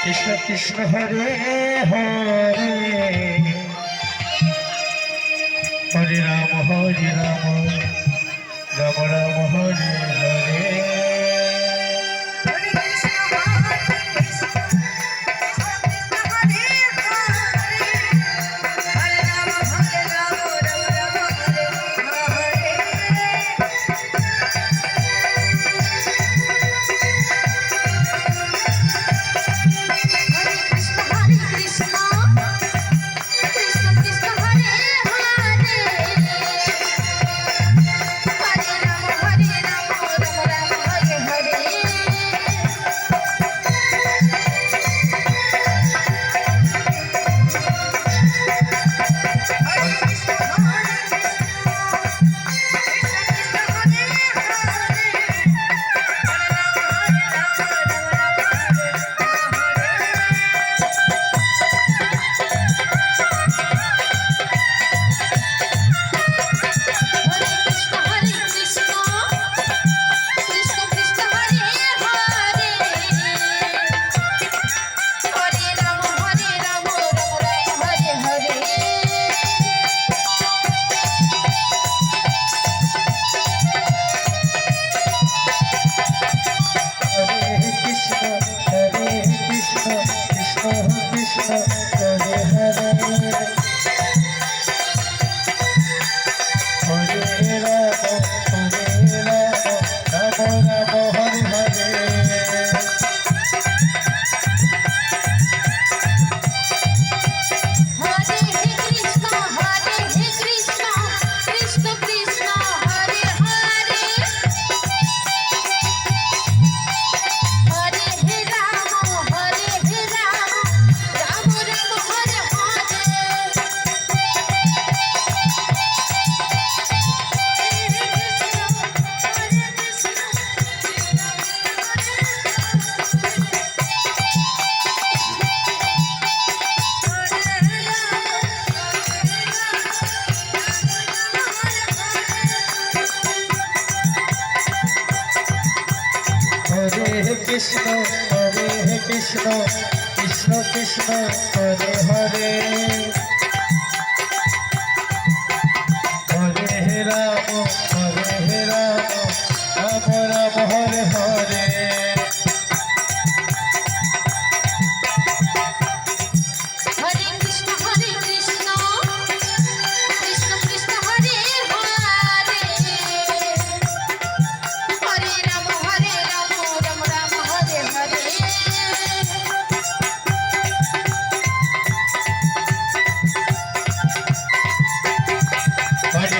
Krishna Krishna Hare Hare Hare Ram Ram Ram Hare Hare.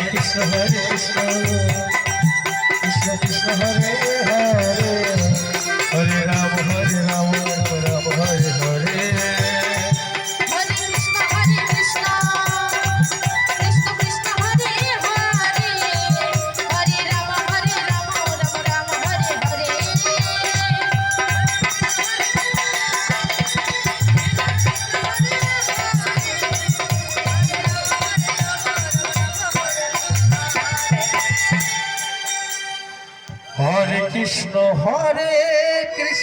Krishna Hare Krishna Krishna Krishna Hare Hare Hare Ram Ram Ram Hare Hare. Hare Krishna Krishna Krishna Hare Hare Hare Ram Ram Ram Hare Hare. Hare Krishna Hare